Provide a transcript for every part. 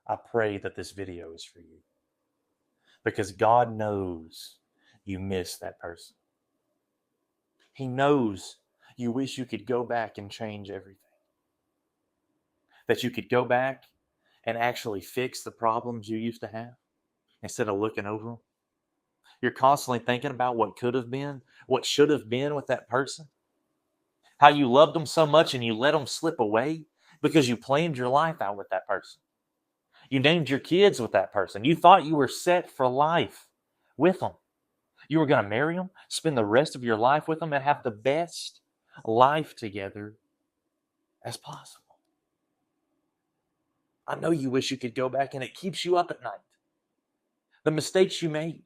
I pray that this video is for you. Because God knows you miss that person. He knows you wish you could go back and change everything. That you could go back and actually fix the problems you used to have instead of looking over them. You're constantly thinking about what could have been, what should have been with that person. How you loved them so much and you let them slip away because you planned your life out with that person. You named your kids with that person. You thought you were set for life with them. You were going to marry them, spend the rest of your life with them, and have the best life together as possible. I know you wish you could go back, and it keeps you up at night. The mistakes you made,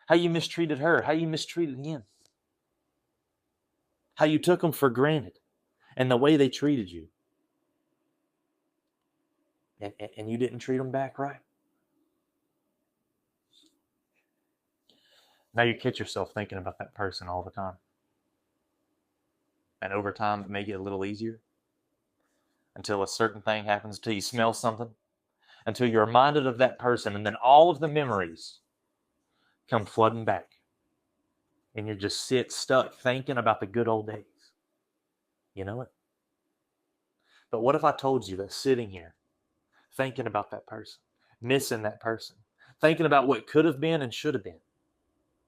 how you mistreated her, how you mistreated him, how you took them for granted, and the way they treated you. And you didn't treat them back right. Now you catch yourself thinking about that person all the time. And over time, it may get a little easier until a certain thing happens, until you smell something, until you're reminded of that person, and then all of the memories come flooding back. And you just sit stuck thinking about the good old days. You know it? But what if I told you that sitting here, thinking about that person, missing that person, thinking about what could have been and should have been,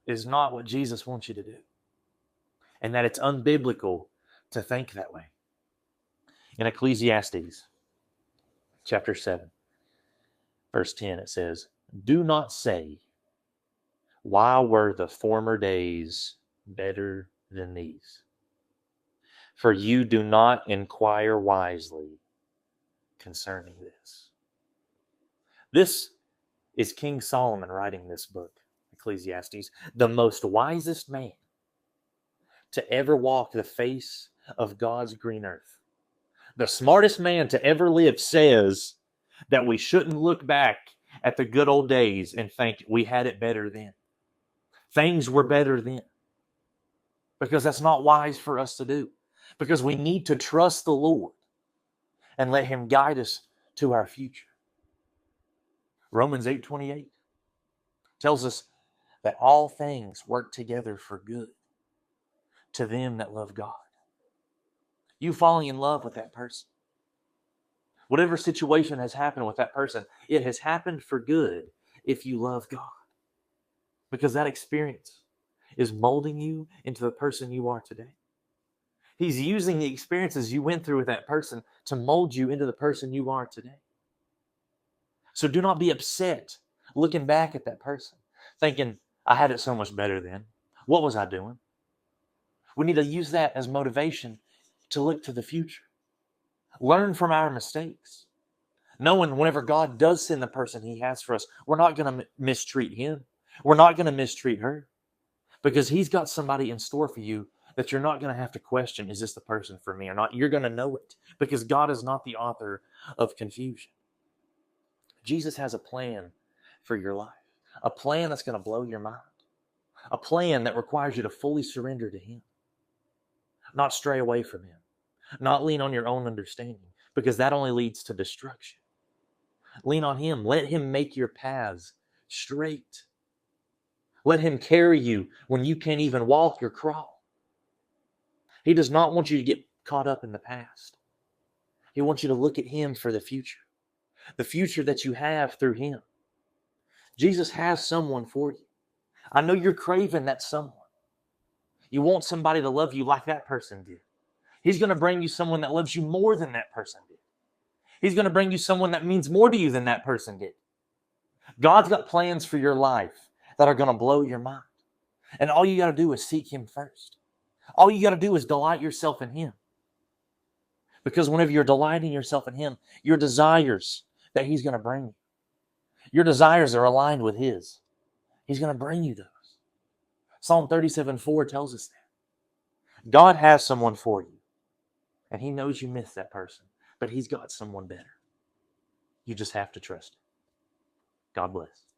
is not what Jesus wants you to do? And that it's unbiblical to think that way. In Ecclesiastes chapter 7, verse 10, it says, "Do not say, why were the former days better than these? For you do not inquire wisely concerning this." This is King Solomon writing this book, Ecclesiastes, the most wisest man to ever walk the face of God's green earth. The smartest man to ever live says that we shouldn't look back at the good old days and think we had it better then. Things were better then. Because that's not wise for us to do. Because we need to trust the Lord and let Him guide us to our future. Romans 8:28 tells us that all things work together for good to them that love God. You falling in love with that person. Whatever situation has happened with that person, it has happened for good if you love God. Because that experience is molding you into the person you are today. He's using the experiences you went through with that person to mold you into the person you are today. So do not be upset looking back at that person, thinking, I had it so much better then. What was I doing? We need to use that as motivation to look to the future. Learn from our mistakes. Knowing whenever God does send the person He has for us, we're not going to mistreat him. We're not going to mistreat her. Because He's got somebody in store for you that you're not going to have to question, is this the person for me or not? You're going to know it. Because God is not the author of confusion. Jesus has a plan for your life. A plan that's going to blow your mind. A plan that requires you to fully surrender to Him. Not stray away from Him. Not lean on your own understanding, because that only leads to destruction. Lean on Him. Let Him make your paths straight. Let Him carry you when you can't even walk or crawl. He does not want you to get caught up in the past. He wants you to look at Him for the future. The future that you have through Him. Jesus has someone for you. I know you're craving that someone. You want somebody to love you like that person did. He's going to bring you someone that loves you more than that person did. He's going to bring you someone that means more to you than that person did. God's got plans for your life that are going to blow your mind. And all you got to do is seek Him first. All you got to do is delight yourself in Him. Because whenever you're delighting yourself in Him, your desires that He's going to bring you, your desires are aligned with His. He's going to bring you those. Psalm 37:4 tells us that. God has someone for you. And He knows you miss that person. But He's got someone better. You just have to trust Him. God bless.